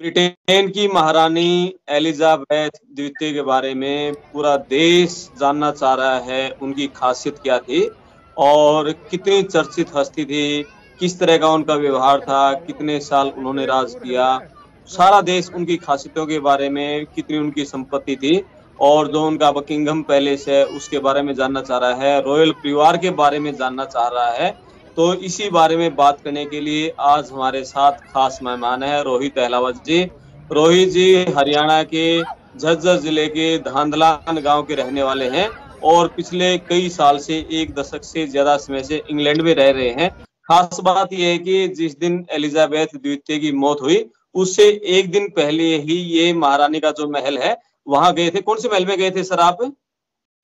Britain की महारानी Elizabeth द्वितीय के बारे में पूरा देश जानना चाह रहा है। उनकी खासियत क्या थी और कितनी चर्चित हस्ती थी, किस तरह का उनका व्यवहार था, कितने साल उन्होंने राज किया। सारा देश उनकी खासियतों के बारे में, कितनी उनकी संपत्ति थी और जो उनका बकिंगम पैलेस है उसके बारे में जानना चाह रहा है, रॉयल परिवार के बारे में जानना चाह रहा है। तो इसी बारे में बात करने के लिए आज हमारे साथ खास मेहमान है रोहित अहलावत जी। रोहित जी हरियाणा के झज्जर जिले के धांधलान गांव के रहने वाले हैं और पिछले कई साल से, एक दशक से ज्यादा समय से इंग्लैंड में रह रहे हैं। खास बात यह है कि जिस दिन एलिजाबेथ द्वितीय की मौत हुई उससे एक दिन पहले ही ये महारानी का जो महल है वहां गए थे। कौन से महल में गए थे सर आप?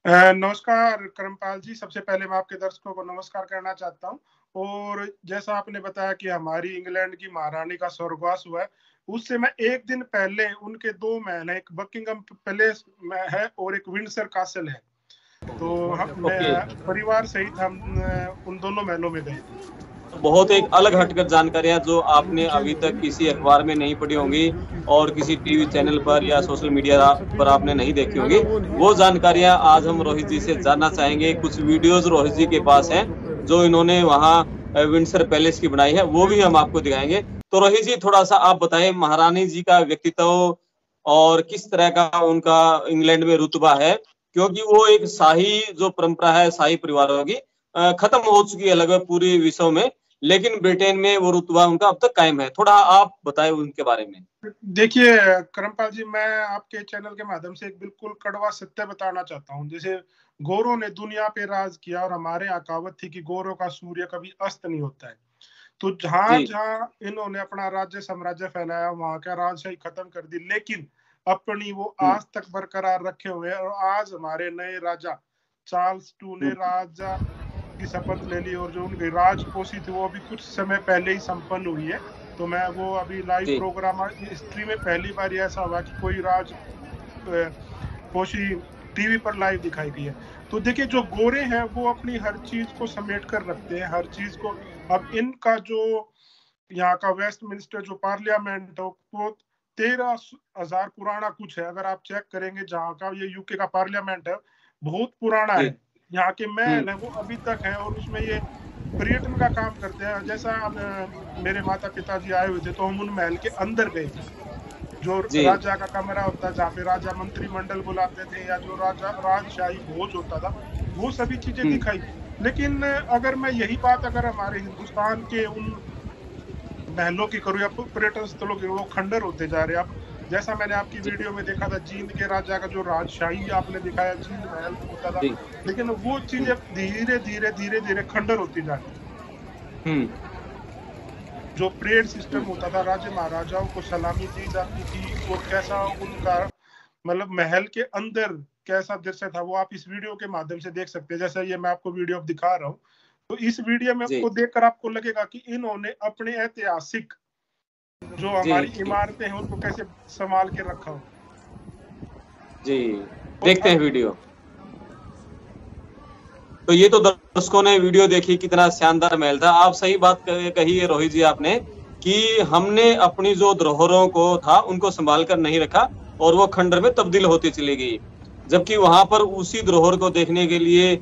नमस्कार करमपाल जी, सबसे पहले मैं आपके दर्शकों को नमस्कार करना चाहता हूं। और जैसा आपने बताया कि हमारी इंग्लैंड की महारानी का स्वर्गवास हुआ है, उससे मैं एक दिन पहले उनके दो महल है, एक बकिंगम पैलेस में है और एक विंडसर कासल है। तो परिवार सहित हम उन दोनों महलों में गए थे। बहुत एक अलग हटकर जानकारियां जो आपने अभी तक किसी अखबार में नहीं पढ़ी होंगी और किसी टीवी चैनल पर या सोशल मीडिया पर आपने नहीं देखी होंगी, वो जानकारियां आज हम रोहित जी से जानना चाहेंगे। कुछ वीडियोज रोहित जी के पास हैं जो इन्होंने वहां विंडसर पैलेस की बनाई है, वो भी हम आपको दिखाएंगे। तो रोहित जी थोड़ा सा आप बताएं महारानी जी का व्यक्तित्व और किस तरह का उनका इंग्लैंड में रुतबा है, क्योंकि वो एक शाही जो परंपरा है शाही परिवारों की खत्म हो चुकी है लगभग पूरी विश्व में, लेकिन ब्रिटेन में वो रुतबा उनका अब तक कायम है। थोड़ा आप बताएं उनके बारे में। देखिए करमपाल जी, मैं आपके चैनल के माध्यम से एक बिल्कुल कड़वा सत्य बताना चाहता हूँ। जैसे गौरों ने दुनिया पे राज किया और हमारे यहाँ कहावत थी कि गौरों का सूर्य कभी अस्त नहीं होता है। तो जहां जहां इन्होंने अपना राज्य साम्राज्य फैलाया वहां का राजशाही खत्म कर दी, लेकिन अपनी वो आज तक बरकरार रखे हुए हैं। और आज हमारे नए राजा चार्ल्स टू ने राजा की शपथ ले ली और जो उनकी राजपोशी थी वो अभी कुछ समय पहले ही संपन्न हुई है। तो मैं वो अभी लाइव प्रोग्राम हिस्ट्री में पहली बार ऐसा हुआ कि कोई राजपोशी टीवी पर लाइव दिखाई गई है। तो देखिए जो गोरे हैं वो अपनी हर चीज को समेट कर रखते हैं, हर चीज को। अब इनका जो यहाँ का वेस्टमिंस्टर जो पार्लियामेंट है वो 13,000 पुराना कुछ है। अगर आप चेक करेंगे, जहाँ का ये यूके का पार्लियामेंट है बहुत पुराना है। यहाँ के महल है वो अभी तक है और उसमें ये पर्यटन का काम करते हैं। जैसा मेरे माता पिताजी आए हुए थे तो हम उन महल के अंदर गए थे, जो राजा का कमरा होता है जहाँ पे राजा मंत्रिमंडल बुलाते थे या जो राजा राजशाही भोज होता था, वो सभी चीजें दिखाई। लेकिन अगर मैं यही बात अगर हमारे हिंदुस्तान के उन महलों की करूँ या पर्यटन स्थलों की, वो खंडर होते जा रहे हैं। अब जैसा मैंने आपकी वीडियो में देखा था, जींद के राजा का जो राजशाही आपने दिखाया, जींद महल होता था, लेकिन वो चीजें धीरे धीरे धीरे धीरे खंडर होती जा रही। जो परेड सिस्टम होता था, राजा महाराजाओं को सलामी दी जाती थी, वो कैसा उनका मतलब महल के अंदर कैसा दृश्य था, वो आप इस वीडियो के माध्यम से देख सकते हैं। जैसा ये मैं आपको वीडियो दिखा रहा हूँ, तो इस वीडियो में आपको देखकर आपको लगेगा कि इन्होंने अपने ऐतिहासिक जो हमारी इमारतें हैं उनको कैसे संभाल के रखा हो। जी देखते हैं वीडियो। तो ये तो दर्शकों ने वीडियो देखी, कितना शानदार महल था। आप सही बात कही है रोहित जी आपने कि हमने अपनी जो धरोहरों को था उनको संभाल कर नहीं रखा और वो खंडर में तब्दील होती चली गई, जबकि वहां पर उसी धरोहर को देखने के लिए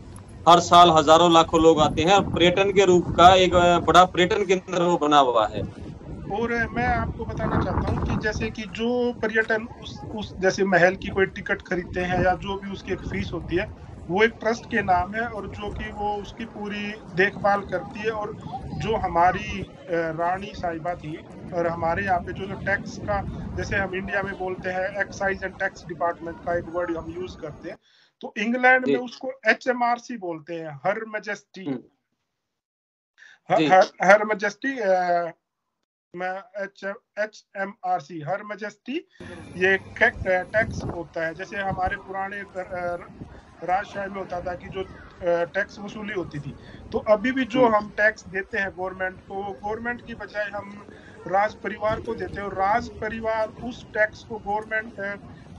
हर साल हजारों लाखों लोग आते हैं और पर्यटन के रूप का एक बड़ा पर्यटन केंद्र वो बना हुआ है। और मैं आपको बताना चाहता हूँ कि जैसे कि जो पर्यटन उस जैसे महल की कोई टिकट खरीदते हैं या जो भी उसकी एक फीस होती है, वो एक ट्रस्ट के नाम है और जो कि वो उसकी पूरी देखभाल करती है। और जो हमारी रानी साहिबा थी और हमारे यहाँ पे जो टैक्स का, जैसे हम इंडिया में बोलते हैं एक्साइज एंड टैक्स डिपार्टमेंट का एक वर्ड हम यूज करते हैं, तो इंग्लैंड में उसको HMRC बोलते हैं, हर मैजेस्टी। हर मैजेस्टी HMRC हर मैजेस्टी ये टैक्स होता है। जैसे हमारे पुराने राजशाही में होता था कि जो टैक्स वसूली होती थी, तो अभी भी जो हम टैक्स देते हैं गवर्नमेंट को, गवर्नमेंट की बजाय हम राज परिवार को देते हैं और राज परिवार उस टैक्स को गवर्नमेंट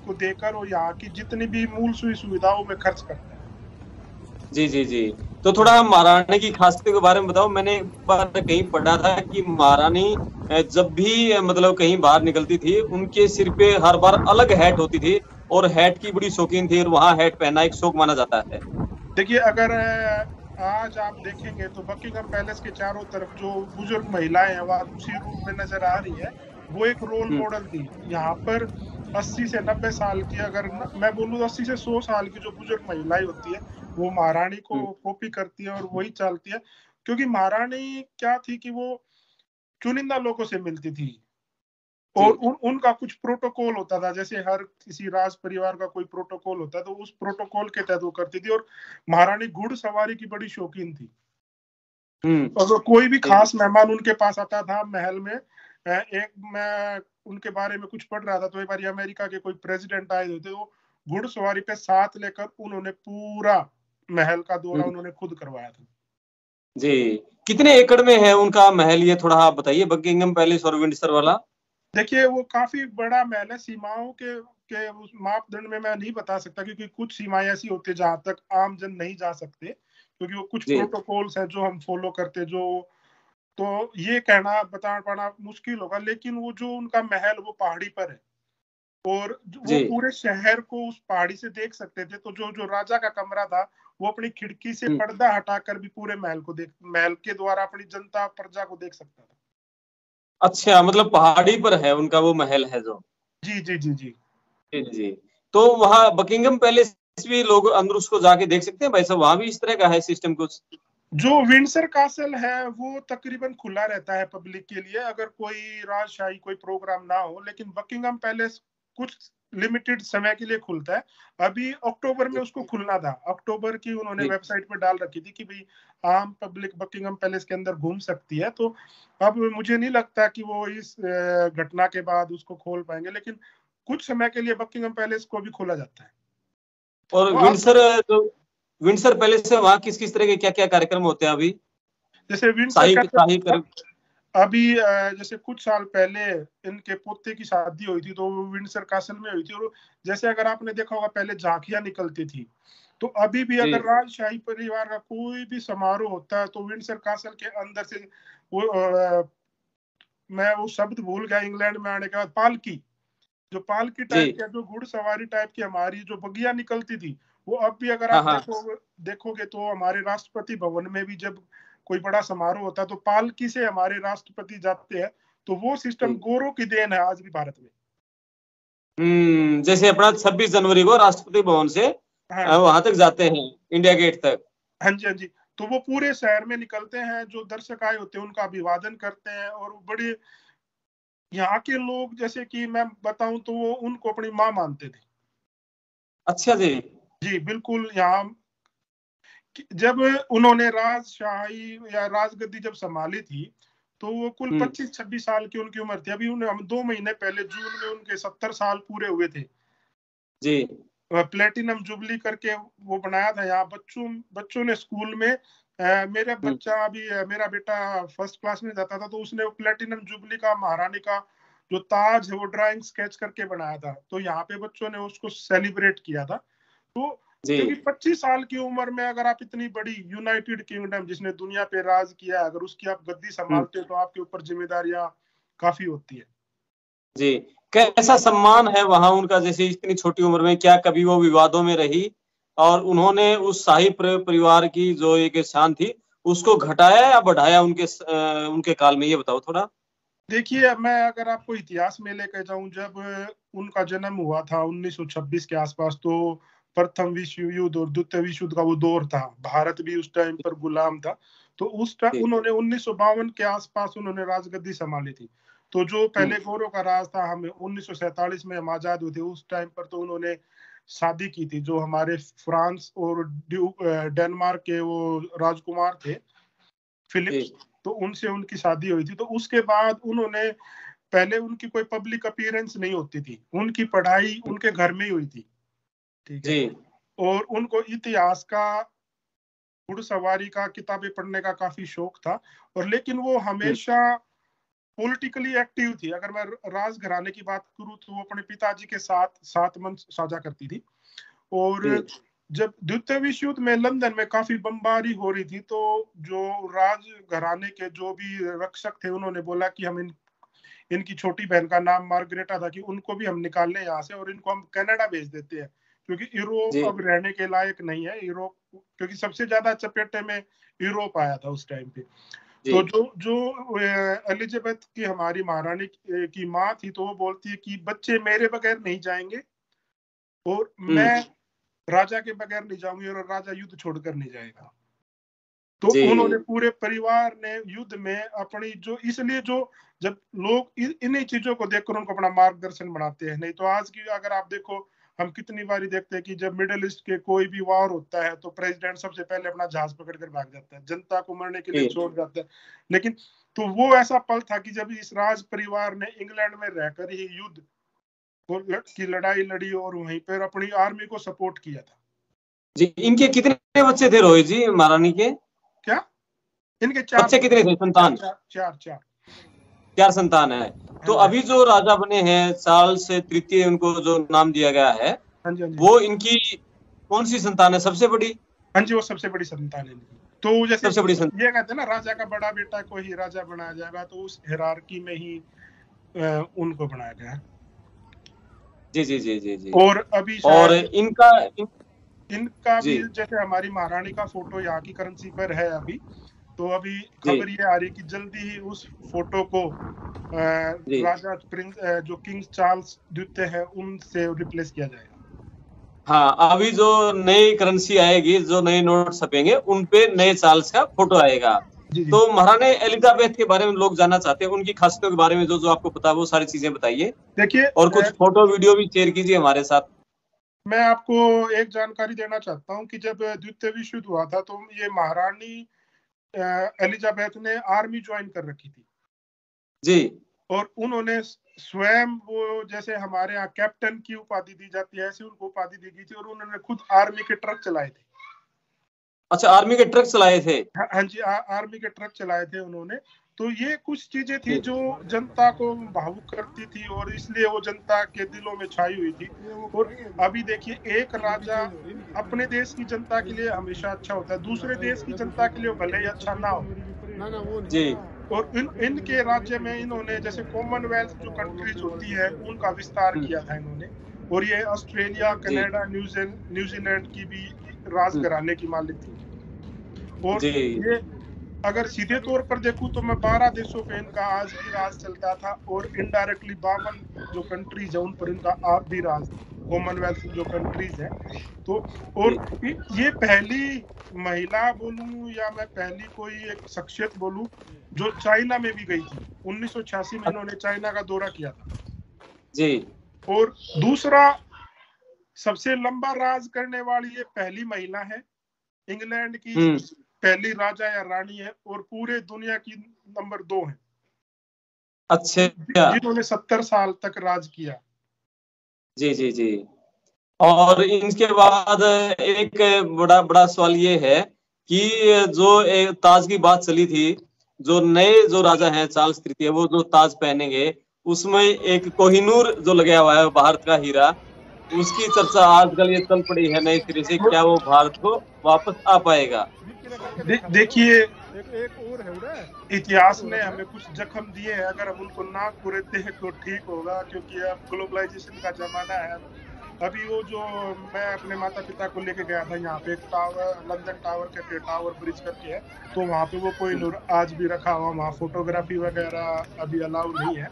को देकर और यहाँ की जितनी भी मूल सुविधाओं में खर्च करता है। जी जी जी। तो थोड़ा हम महारानी की खासियत के बारे में बताओ। मैंने एक बार कहीं पढ़ा था कि महारानी जब भी मतलब कहीं बाहर निकलती थी, उनके सिर पे हर बार अलग हैट होती थी, और हैट की बड़ी शौकीन थी, और वहां हैट पहनना एक शौक माना जाता है। देखिए, अगर आज आप देखेंगे तो बकिंगम पैलेस के चारों तरफ जो बुजुर्ग महिलाएं हैं वो आज उसी रूप में नजर आ रही है। वो एक रोल हम्म मॉडल थी यहाँ पर। 80 से 90 साल की, अगर मैं बोलूँ 80 से 100 साल की जो बुजुर्ग महिलाएं होती है, वो महारानी हम्म को कॉपी करती है और वही चालती है। क्योंकि महारानी क्या थी कि वो चुनिंदा लोगों से मिलती थी, जी और उनका कुछ प्रोटोकॉल होता था, जैसे हर किसी राज परिवार का कोई प्रोटोकॉल होता है, तो उस प्रोटोकॉल के तहत वो करती थी। और महारानी घुड़सवारी की बड़ी शौकीन थी। हम्म और कोई भी जी खास मेहमान उनके पास आता था महल में, एक मैं उनके बारे में कुछ पढ़ रहा था, तो एक बार अमेरिका के कोई प्रेसिडेंट आए थे, तो घुड़सवारी पे साथ लेकर उन्होंने पूरा महल का दौरा हम्म उन्होंने खुद करवाया था। जी। कितने एकड़ में है उनका महल, ये थोड़ा आप बताइए, बकिंगम पैलेस और विंडसर वाला। देखिए, वो काफी बड़ा महल है। सीमाओं के उस मापदंड में मैं नहीं बता सकता, क्योंकि कुछ सीमाएं ऐसी होती है जहां तक आम जन नहीं जा सकते, क्योंकि वो कुछ जी प्रोटोकॉल्स हैं जो हम फॉलो करते, जो तो ये कहना बता पाना मुश्किल होगा। लेकिन वो जो उनका महल वो पहाड़ी पर है, और वो जी पूरे शहर को उस पहाड़ी से देख सकते थे। तो जो जो राजा का कमरा था, वो अपनी खिड़की से हम्म पर्दा हटाकर भी पूरे महल के द्वारा अपनी जनता प्रजा को देख सकता था। अच्छा, मतलब पहाड़ी पर है उनका वो महल है जो। जी जी जी जी। जी जी। तो वहाँ बकिंगम पैलेस भी लोग अंदर उसको जाके देख सकते हैं भाई साहब, वहां भी इस तरह का है सिस्टम कुछ? जो विंडसर कासल है वो तकरीबन खुला रहता है पब्लिक के लिए, अगर कोई राजशाही कोई प्रोग्राम ना हो। लेकिन बकिंगम पैलेस कुछ लिमिटेड समय के लिए खुलता है। अभी अक्टूबर में जी उसको खुलना था, अक्टूबर की उन्होंने जी वेबसाइट पर डाल रखी थी कि भाई आम पब्लिक बकिंगम पैलेस के अंदर घूम सकती है। तो अब मुझे नहीं लगता कि वो इस घटना के बाद उसको खोल पाएंगे, लेकिन कुछ समय के लिए बकिंगम पैलेस को भी खोला जाता है। और तो अब विंडसर जो विंडसर पैलेस है, वहाँ किस किस तरह के क्या क्या कार्यक्रम होते हैं अभी? जैसे विंडसर शाही का शाही कर। अभी जैसे कुछ साल पहले इनके पोते की शादी हुई थी, तो वो विंडसर कासल में हुई थी। और जैसे अगर आपने देखा होगा पहले झांकियां निकलती थी, तो अभी भी जी अगर राजशाही परिवार का कोई भी समारोह होता है, तो विंडसर कासल के अंदर से वो मैं वो शब्द भूल गया, इंग्लैंड में आने के बाद पालकी, जो पालकी जी। टाइप की, जो घुड़सवारी टाइप की हमारी जो बगिया निकलती थी, वो अब भी अगर हाँ आप हाँ। देखोगे तो हमारे राष्ट्रपति भवन में भी जब कोई बड़ा समारोह होता है, तो पालकी से हमारे राष्ट्रपति जाते हैं। तो वो सिस्टम जी। गोरों की देन है आज भी भारत में। जैसे अपना 26 जनवरी को राष्ट्रपति भवन से हाँ वहां तक जाते हैं, इंडिया गेट तक। हाँ जी हाँ जी। तो वो पूरे शहर में निकलते हैं, जो दर्शक आए होते हैं उनका अभिवादन करते हैं। और बड़े यहाँ के लोग, जैसे कि मैं बताऊं तो वो उनको अपनी माँ मानते थे। अच्छा जी। जी बिल्कुल। यहाँ जब उन्होंने राजशाही या राजगद्दी जब संभाली थी, तो वो कुल हम्म 25-26 साल की उनकी उम्र थी। अभी उन्हें हम 2 महीने पहले जून में उनके 70 साल पूरे हुए थे। जी प्लेटिनम जुबली करके वो बनाया था यहाँ। बच्चों ने स्कूल में मेरा हम्म बच्चा अभी मेरा बेटा फर्स्ट क्लास में जाता था, तो उसने प्लेटिनम जुबली का महारानी का जो ताज है वो ड्राइंग स्केच करके बनाया था। तो यहाँ पे बच्चों ने उसको सेलिब्रेट किया था। तो जी क्योंकि 25 साल की उम्र में अगर आप इतनी बड़ी यूनाइटेड किंगडम जिसने दुनिया पे राज किया, अगर उसकी आप गद्दी हम्म संभालते हो, तो आपके ऊपर जिम्मेदारियां काफी होती है। जी। तो कैसा सम्मान है वहां उनका, जैसे इतनी छोटी उम्र में क्या कभी वो विवादों में रही, और उन्होंने उस शाही परिवार की जो एक शान थी उसको घटाया या बढ़ाया उनके काल में, ये बताओ थोड़ा। देखिए, मैं अगर आपको इतिहास में लेकर जाऊं, जब उनका जन्म हुआ था 1926 के आसपास, तो प्रथम विश्व युद्ध और द्वितीय विश्व युद्ध का वो दौर था। भारत भी उस टाइम पर गुलाम था। तो उस टाइम जी उन्होंने 1952 के आसपास उन्होंने राजगद्दी संभाली थी। तो जो पहले हम्म गौरव का राज था, हमें 1947 में हम आजाद हुए थे, उस टाइम पर तो उन्होंने शादी की थी। जो हमारे फ्रांस और डेनमार्क के वो राजकुमार थे, जी फिलिप्स, तो उनसे उनकी शादी हुई थी। तो उसके बाद उन्होंने, पहले उनकी कोई पब्लिक अपीयरेंस नहीं होती थी, उनकी पढ़ाई उनके घर में ही हुई थी। ठीक है। जी और उनको इतिहास का, घुड़सवारी का, किताबें पढ़ने का काफी शौक था। और लेकिन वो हम्म हमेशा पॉलिटिकली एक्टिव थी। अगर मैं राजघराने की बात करूं, तो वो अपने पिताजी के साथ सात मन साझा करती थी। और जी जब द्वितीय विश्व युद्ध में लंदन में काफी बमबारी हो रही थी, तो जो राज घराने के जो भी रक्षक थे उन्होंने बोला कि हम इनकी छोटी बहन का नाम मार्गरेटा था, कि उनको भी हम निकाल लें यहाँ से और इनको हम कनाडा भेज देते हैं, क्योंकि यूरोप अब रहने के लायक नहीं है। यूरोप, क्योंकि सबसे ज्यादा चपेटे में यूरोप आया था उस टाइम पे। तो जो एलिजाबेथ की, हमारी महारानी की माँ थी, तो वो बोलती है कि बच्चे मेरे बगैर नहीं जाएंगे और मैं राजा के बगैर नहीं जाऊंगी और राजा युद्ध छोड़कर नहीं जाएगा। तो उन्होंने पूरे परिवार ने युद्ध में अपनी जो, इसलिए जो जब लोग इन्हीं चीजों को देखकर उनको अपना मार्गदर्शन बनाते हैं। नहीं तो आज की अगर आप देखो, हम कितनी बारी देखते हैं कि जब मिडिल ईस्ट के कोई भी वॉर होता है तो प्रेसिडेंट सबसे पहले अपना जहाज पकड़कर भाग जाता है, जनता को मरने के लिए छोड़ जाता है। लेकिन तो वो ऐसा पल था कि जब इस राज परिवार ने इंग्लैंड में रहकर ही युद्ध की लड़ाई लड़ी और वहीं पर अपनी आर्मी को सपोर्ट किया था। जी, इनके कितने बच्चे थे रोहित जी, महारानी के? क्या इनके 4 बच्चे कितने थे, संतान? चार संतान है। तो अभी जो राजा बने हैं चार्ल्स तृतीय, उनको जो नाम दिया गया है, वो इनकी कौन सी संतान है, सबसे बड़ी? हाँ जी, वो सबसे बड़ी संतान है इनकी। तो जैसे सबसे बड़ी ये कहते हैं ना, राजा का बड़ा बेटा को ही राजा बनाया जाएगा, तो उस हिरार्की में ही उनको बनाया गया। जी जी जी जी जी। और अभी और इनका भी जैसे हमारी महारानी का फोटो यहाँ की करेंसी पर है अभी, तो अभी खबर ये आ रही है कि जल्दी ही उस फोटो को राजा प्रिंस जो किंग चार्ल्स द्वितीय है उनसे रिप्लेस किया जाएगा। हाँ, अभी जो नई करेंसी आएगी, जो नए नोट छपेंगे, उन पे नए चार्ल्स का फोटो आएगा। तो महारानी एलिजाबेथ के बारे में लोग जानना चाहते हैं, उनकी खासियतों के बारे में जो आपको पता है वो सारी चीजें बताइए। देखिए, और कुछ फोटो वीडियो भी शेयर कीजिए हमारे साथ। मैं आपको एक जानकारी देना चाहता हूँ कि जब द्वितीय विश्व युद्ध हुआ था तो ये महारानी एलिजाबेथ ने आर्मी ज्वाइन कर रखी थी जी, और उन्होंने स्वयं, वो जैसे हमारे यहाँ कैप्टन की उपाधि दी जाती है, ऐसी उनको उपाधि दी गई थी, और उन्होंने खुद आर्मी के ट्रक चलाए थे। अच्छा, आर्मी के ट्रक चलाए थे? हाँ जी, आर्मी के ट्रक चलाए थे उन्होंने। तो ये कुछ चीजें थी जो जनता को भावुक करती थी और इसलिए वो जनता के दिलों में छाई हुई थी। और अभी देखिए, एक राजा अपने देश की जनता के लिए हमेशा अच्छा होता है, दूसरे देश की जनता के लिए भले ही अच्छा ना हो जी। और इनके राज्य में इन्होंने जैसे कॉमनवेल्थ जो कंट्रीज होती है उनका विस्तार किया था इन्होंने। और ये ऑस्ट्रेलिया, कनाडा, न्यूजीलैंड की भी राज घराने की मालिक थी। और ये अगर सीधे तौर पर देखूं तो मैं 12 देशों पे इनका आज भी राज चलता था और इनडायरेक्टली 52 जो कंट्रीज है उन पर इनका आज भी राज, कॉमनवेल्थ जो कंट्रीज है। तो और ये पहली महिला बोलूं या मैं पहली कोई एक शख्सियत बोलूं जो चाइना में भी गई थी। 1986 में इन्होंने चाइना का दौरा किया था जी। और दूसरा सबसे लंबा राज करने वाली ये पहली महिला है, इंग्लैंड की पहली राजा या रानी है और पूरे दुनिया की नंबर 2 है। अच्छा, जिन्होंने 70 साल तक राज किया। जी जी जी। और इनके बाद एक बड़ा सवाल ये है कि जो ताज की बात चली थी, जो नए जो राजा हैं चार्ल्स तृतीय, वो जो ताज पहनेंगे उसमें एक कोहिनूर जो लगा हुआ है, भारत का हीरा, उसकी चर्चा आजकल ये चल पड़ी है नए सिरे से, क्या वो भारत को वापस आ पाएगा? देखिए, इतिहास ने हमें कुछ जख्म दिए हैं, अगर हम उनको ना कुरेदते हैं तो ठीक होगा, क्योंकि अब ग्लोबलाइजेशन का जमाना है। अभी वो जो मैं अपने माता पिता को लेके गया था यहाँ पे एक टावर, लंदन टावर करके, टावर ब्रिज करके है, तो वहाँ पे वो कोहिनूर आज भी रखा हुआ। वहाँ फोटोग्राफी वगैरह अभी अलाउ नहीं है,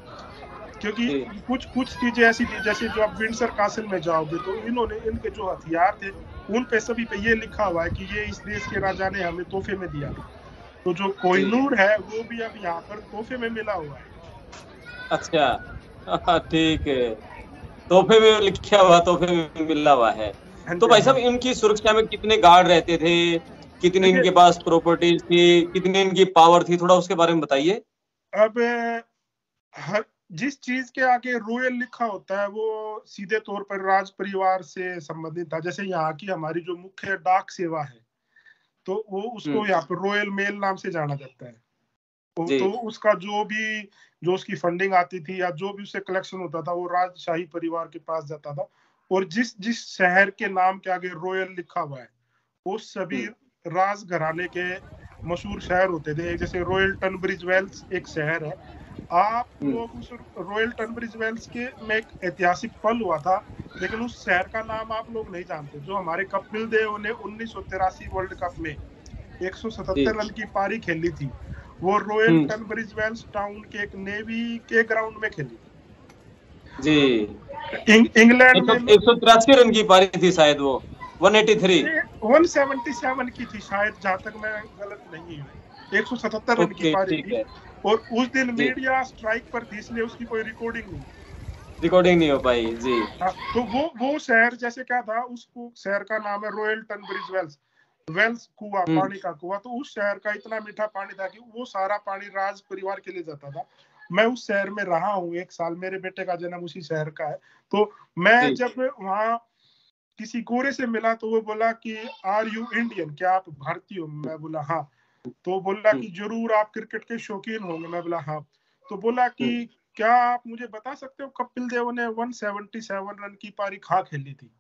क्योंकि कुछ चीजें ऐसी थी, जैसे जो आप विंडसर कासल में जाओगे तो इन्होंने इनके जो हथियार थे उन पे सभी पे ये लिखा हुआ है कि ये इस देश के राजा ने हमें तोहफे में दिया। तो जो कोहिनूर है वो भी अब यहाँ पर तोहफे में मिला हुआ है। अच्छा, ठीक है, तोहफे में लिखा हुआ, तोहफे में मिला हुआ है। तो भाई साहब, इनकी सुरक्षा में कितने गार्ड रहते थे, कितनी इनके पास प्रॉपर्टीज थी, कितनी इनकी पावर थी, थोड़ा उसके बारे में बताइए। अब हर जिस चीज के आगे रॉयल लिखा होता है वो सीधे तौर पर राज परिवार से संबंधित था। जैसे यहाँ की हमारी जो मुख्य डाक सेवा है तो वो उसको यहाँ पर रॉयल मेल नाम से जाना जाता है। तो उसका जो उसकी फंडिंग आती थी या जो भी उससे कलेक्शन होता था वो राजशाही परिवार के पास जाता था और जिस जिस शहर के नाम के आगे रॉयल लिखा हुआ है वो सभी राज घराने के मशहूर शहर होते थे। जैसे रॉयल टनब्रिज वेल्स एक शहर है, आप लोग उस रॉयल टनब्रिज वेल्स के में एक ऐतिहासिक पल हुआ था, लेकिन उस शहर का नाम आप लोग नहीं जानते। जो हमारे कपिल देव ने 1983 वर्ल्ड कप में 177 रन की पारी खेली थी, वो रॉयल टनब्रिज वेल्स टाउन के एक नेवी के ग्राउंड में खेली थी जी। इंग्लैंड में 183 रन की पारी थी शायद, वो 183 177 की थी शायद, जहां तक मैं गलत नहीं हूँ। 177 रन की पारी थी और उस दिन मीडिया स्ट्राइक पर थी, इसलिए उसकी कोई रिकॉर्डिंग नहीं हो पाई जी। तो वो शहर जैसे क्या था, उस शहर का नाम है रॉयल टनब्रिज वेल्स कुआं, पानी का कुआं। तो उस शहर का इतना मीठा पानी था कि वो सारा पानी राज परिवार के लिए जाता था। मैं उस शहर में रहा हूँ 1 साल, मेरे बेटे का जन्म उसी शहर का है। तो मैं जब वहाँ किसी गोरे से मिला तो वो बोला कि आर यू इंडियन, क्या आप भारतीय हो? मैं बोला हाँ। तो बोला कि जरूर आप क्रिकेट के शौकीन होंगे? मैं बोला हाँ। तो बोला कि क्या आप मुझे बता सकते हो कपिल देव ने 177 रन की पारी कहाँ खेली थी?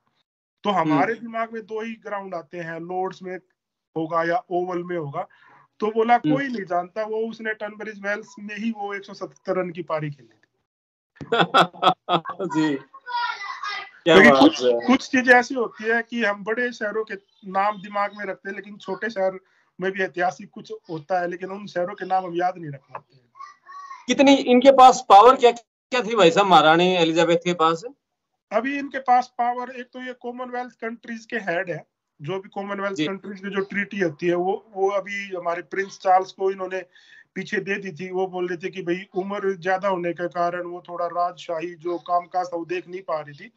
तो हमारे दिमाग में 2 ही ग्राउंड आते हैं, लॉर्ड्स में होगा या ओवल में होगा। तो बोला कोई नहीं जानता, वो उसने टनब्रिज वेल्स में ही वो 177 रन की पारी खेली थी जी। कुछ चीजें ऐसी होती है कि हम बड़े शहरों के नाम दिमाग में रखते हैं, लेकिन छोटे शहर में भी ऐतिहासिक कुछ होता है, लेकिन उन शहरों के नाम हम याद नहीं रख पाते। कितनी इनके पास पावर क्या क्या थी भाई साहब महारानी एलिजाबेथ के पास? अभी इनके पास पावर, एक तो ये कॉमनवेल्थ कंट्रीज के हेड है, जो भी कॉमनवेल्थ कंट्रीज की जो ट्रीटी होती है वो अभी हमारे प्रिंस चार्ल्स को इन्होंने पीछे दे दी थी। वो बोल रहे थे कि भाई उम्र ज्यादा होने के कारण वो थोड़ा राजशाही जो कामकाज था वो देख नहीं पा रही थी।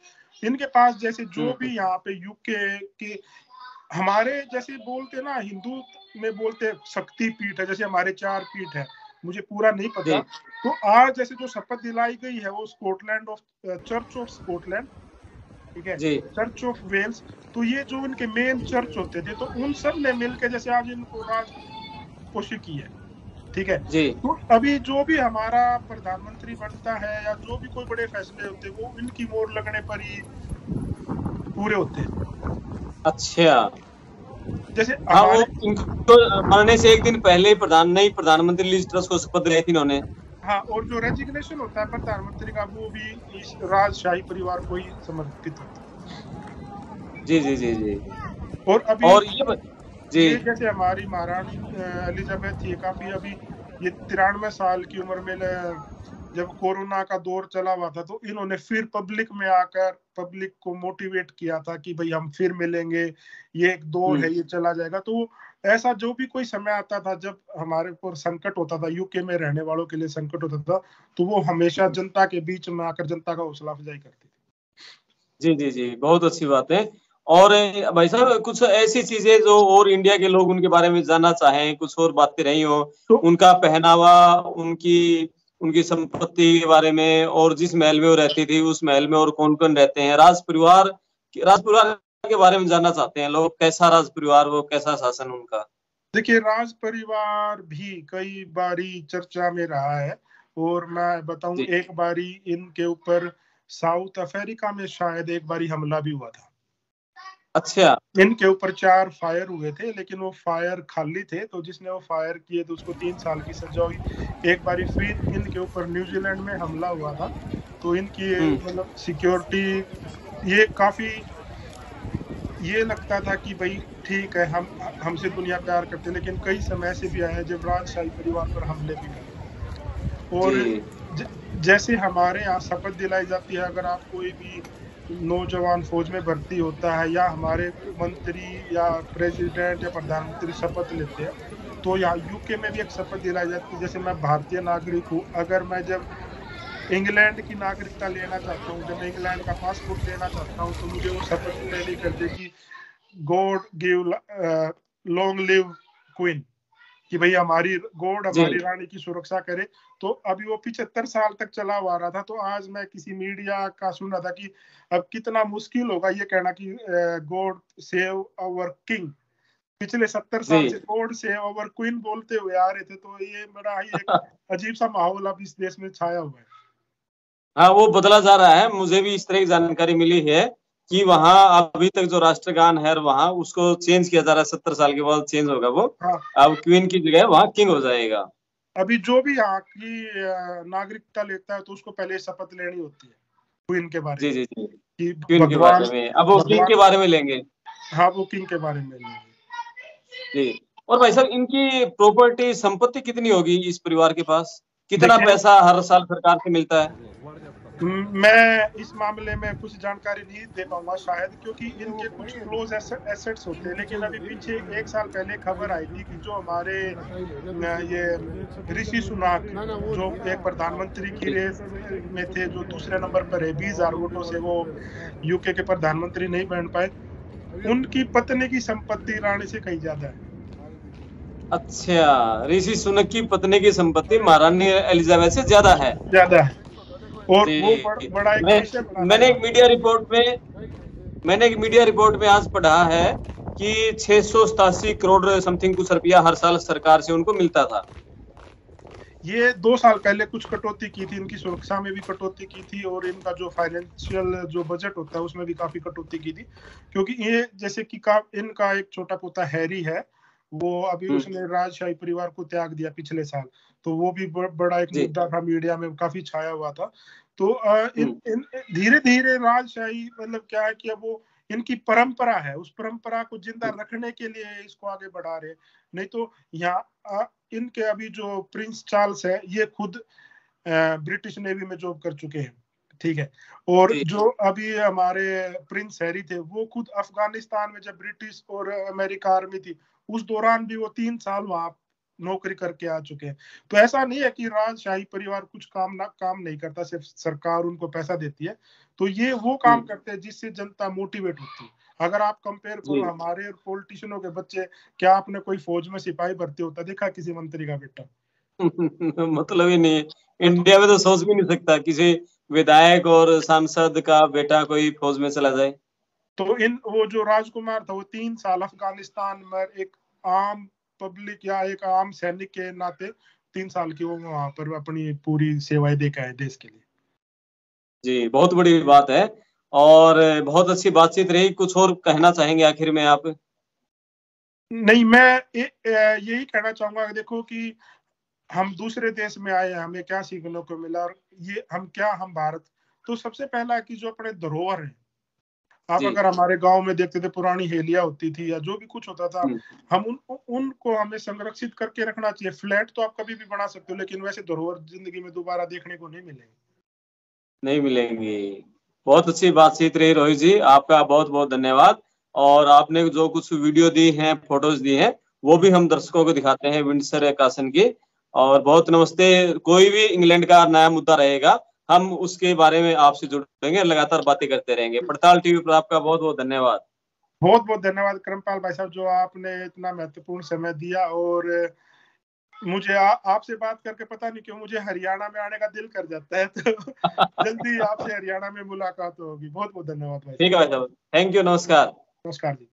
इनके पास जैसे जो भी यहाँ पे यूके के हमारे जैसे बोलते ना, हिंदू में बोलते शक्ति पीठ है, जैसे हमारे 4 पीठ है, मुझे पूरा नहीं पता। तो आज जैसे जो शपथ दिलाई गई है वो Scotland of church of Scotland, ठीक है, चर्च ऑफ वेल्स। तो ये जो इनके मेन चर्च होते थे, तो उन सब ने मिलकर जैसे आज इनको राज पोषित की है, ठीक है। तो अभी जो भी हमारा प्रधानमंत्री बनता है या जो भी कोई बड़े फैसले होते हैं, वो इनकी मोहर लगने पर ही पूरे होते हैं। अच्छा, जैसे वो इनको मरने से एक दिन पहले ही प्रधानमंत्री लिज ट्रस को शपथ दिलाई थी इन्होंने। हाँ, और जो रेजिग्नेशन होता है प्रधानमंत्री का, वो भी इस राजशाही परिवार को ही समर्पित होता है। जी जी जी जी। और अभी और ये जैसे हमारी महारानी एलिजाबेथ थी, काफी अभी ये 93 साल की उम्र में जब कोरोना का दौर चला हुआ था, तो इन्होंने फिर पब्लिक में आकर पब्लिक को मोटिवेट किया था कि भाई हम फिर मिलेंगे, ये एक दौर है, ये चला जाएगा। तो ऐसा जो भी कोई समय आता था जब हमारे ऊपर संकट होता था, यूके में रहने वालों के लिए संकट होता था, तो वो हमेशा जनता के बीच में आकर जनता का हौसला अफजाई करती थी। जी जी जी, बहुत अच्छी बात है। और भाई साहब कुछ ऐसी चीजें जो और इंडिया के लोग उनके बारे में जानना चाहें, कुछ और बातें रही हो, तो उनका पहनावा, उनकी संपत्ति के बारे में, और जिस महल में वो रहती थी उस महल में और कौन कौन रहते हैं, राज परिवार के बारे में जानना चाहते हैं लोग। कैसा राज परिवार, वो कैसा शासन उनका? देखिए, राज परिवार भी कई बारी चर्चा में रहा है, और मैं बताऊं एक बारी इनके ऊपर साउथ अफ्रीका में शायद एक बारी हमला भी हुआ था। अच्छा। इनके ऊपर 4 फायर हुए थे, लेकिन वो फायर खाली थे, तो जिसने वो फायर किए तो उसको 3 साल की सजा हुई। एक बारी फिर इनके ऊपर न्यूजीलैंड में हमला हुआ था, तो इनकी मतलब सिक्योरिटी ये काफी ये लगता था कि भाई ठीक है, हमसे दुनिया प्यार करते, लेकिन कई समय से भी आया जब राजशाही परिवार पर हमले भी करते। और जैसे हमारे यहाँ शपथ दिलाई जाती है, अगर आप कोई भी नौजवान फौज में भर्ती होता है या हमारे मंत्री या प्रेसिडेंट या प्रधानमंत्री शपथ लेते हैं, तो यहाँ यूके में भी एक शपथ दिलाई जाती है। जैसे मैं भारतीय नागरिक हूँ, अगर मैं जब इंग्लैंड की नागरिकता लेना चाहता हूँ, जब मैं इंग्लैंड का पासपोर्ट लेना चाहता हूँ, तो मुझे वो शपथ लेनी करते कि God give long live queen, कि भाई हमारी गॉड हमारी रानी की सुरक्षा करे। तो अभी वो 75 साल तक चला हुआ रहा था। तो आज मैं किसी मीडिया का सुन रहा था कि अब कितना मुश्किल होगा ये कहना कि गॉड सेव आवर किंग। पिछले 70 साल से गॉड सेव आवर क्वीन बोलते हुए आ रहे थे। तो ये बड़ा ही एक अजीब सा माहौल अब इस देश में छाया हुआ है। हाँ, वो बदला जा रहा है, मुझे भी इस तरह की जानकारी मिली है। कि वहाँ अभी तक जो राष्ट्रगान है वहाँ उसको चेंज किया जा रहा है, 70 साल के बाद चेंज होगा वो। हाँ, अब क्वीन की जगह वहाँ किंग हो जाएगा। अभी जो भी यहाँ की नागरिकता लेता है तो उसको पहले शपथ लेनी होती है क्वीन के बारे जी में, जी जी, कि क्वीन के भगवान बारे में अब वो किंग के भगवान बारे में लेंगे। हाँ, वो किंग के बारे में लेंगे। जी। और भाई साहब, इनकी प्रॉपर्टी संपत्ति कितनी होगी इस परिवार के पास? कितना देखिए, पैसा हर साल सरकार से मिलता है? मैं इस मामले में कुछ जानकारी नहीं दे पाऊंगा शायद, क्योंकि इनके कुछ क्लोज एसेट्स होते हैं। लेकिन अभी पीछे 1 साल पहले खबर आई थी कि जो हमारे ये ऋषि सुनाक, जो एक प्रधानमंत्री की रेस में थे, जो दूसरे नंबर पर है, 20,000 वोटों से वो यूके के प्रधानमंत्री नहीं बन पाए, उनकी पत्नी की संपत्ति रानी से कहीं ज्यादा है। अच्छा, ऋषि सुनक की पत्नी की संपत्ति महारानी एलिजाबेथ से ज्यादा है। ज्यादा है, और वो जी। बड़ा एक मैं विषय बना था मैंने एक यहाँ। मीडिया रिपोर्ट में आज पढ़ा है कि 687 करोड़ समथिंग कुछ रुपया हर साल सरकार से उनको मिलता था। ये 2 साल पहले कुछ कटौती की थी, इनकी सुरक्षा में भी कटौती की थी, और इनका जो फाइनेंशियल जो बजट होता है उसमें भी काफी कटौती की थी, क्योंकि ये जैसे कि इनका एक छोटा पोता हैरी है, वो अभी उसने राजशाही परिवार को त्याग दिया पिछले साल, तो वो भी बड़ा एक मुद्दा था, मीडिया में काफी छाया हुआ था। तो धीरे धीरे राजशाही मतलब क्या है कि अब वो इनकी परंपरा है, उस परंपरा को जिंदा रखने के लिए इसको आगे बढ़ा रहे। नहीं तो यहाँ इनके अभी जो प्रिंस चार्ल्स है, ये खुद ब्रिटिश नेवी में जॉब कर चुके हैं, ठीक है। और जो अभी हमारे प्रिंस हैरी थे, वो खुद अफगानिस्तान में जब ब्रिटिश और अमेरिका आर्मी थी, उस दौरान भी वो 3 साल वहां नौकरी करके आ चुके हैं। तो ऐसा नहीं है कि राजशाही परिवार कुछ काम नहीं करता, सिर्फ सरकार उनको पैसा देती है। तो ये वो काम करते हैं जिससे जनता मोटिवेट होती है। अगर आप कंपेयर करो हमारे पॉलिटिशियनों के बच्चे, क्या आपने कोई फौज में सिपाही भर्ती होता देखा किसी मंत्री का बेटा? मतलब ही नहीं है। इंडिया में तो सोच भी नहीं सकता किसी विधायक और सांसद का बेटा कोई फौज में चला जाए। तो वो जो राजकुमार था, वो 3 साल अफगानिस्तान में एक आम पब्लिक या एक आम सैनिक के नाते 3 साल की वो वहां पर अपनी पूरी सेवाएं दे के आए देश के लिए। जी, बहुत बड़ी बात है और बहुत अच्छी बातचीत रही। कुछ और कहना चाहेंगे आखिर में आप? नहीं, मैं यही कहना चाहूंगा, देखो कि हम दूसरे देश में आए, हमें क्या सीखने को मिला, और ये हम भारत, तो सबसे पहला कि जो अपने धरोहर है, आप अगर हमारे गांव में देखते थे, पुरानी हेलिया होती थी या जो भी कुछ होता था, हम उनको हमें संरक्षित करके रखना चाहिए। फ्लैट तो आप कभी भी बना सकते हो, लेकिन वैसे धरोहर जिंदगी में दोबारा देखने को नहीं मिलेंगे। नहीं मिलेंगी। बहुत अच्छी बातचीत रही रोहित जी, आपका बहुत बहुत धन्यवाद। और आपने जो कुछ वीडियो दी हैं, फोटोज दी हैं, वो भी हम दर्शकों को दिखाते हैं विंडसर कासन की। और बहुत नमस्ते। कोई भी इंग्लैंड का नया मुद्दा रहेगा, हम उसके बारे में आपसे जुड़ेंगे, लगातार बातें करते रहेंगे। पड़ताल टीवी पर आपका बहुत बहुत धन्यवाद। बहुत बहुत धन्यवाद करमपाल भाई साहब, जो आपने इतना महत्वपूर्ण समय दिया। और मुझे आपसे बात करके पता नहीं क्यों मुझे हरियाणा में आने का दिल कर जाता है। तो जल्दी आपसे हरियाणा में मुलाकात होगी। बहुत बहुत धन्यवाद भाई ठीक है भाई साहब, थैंक यू, नमस्कार। साहब। नमस्कार जी।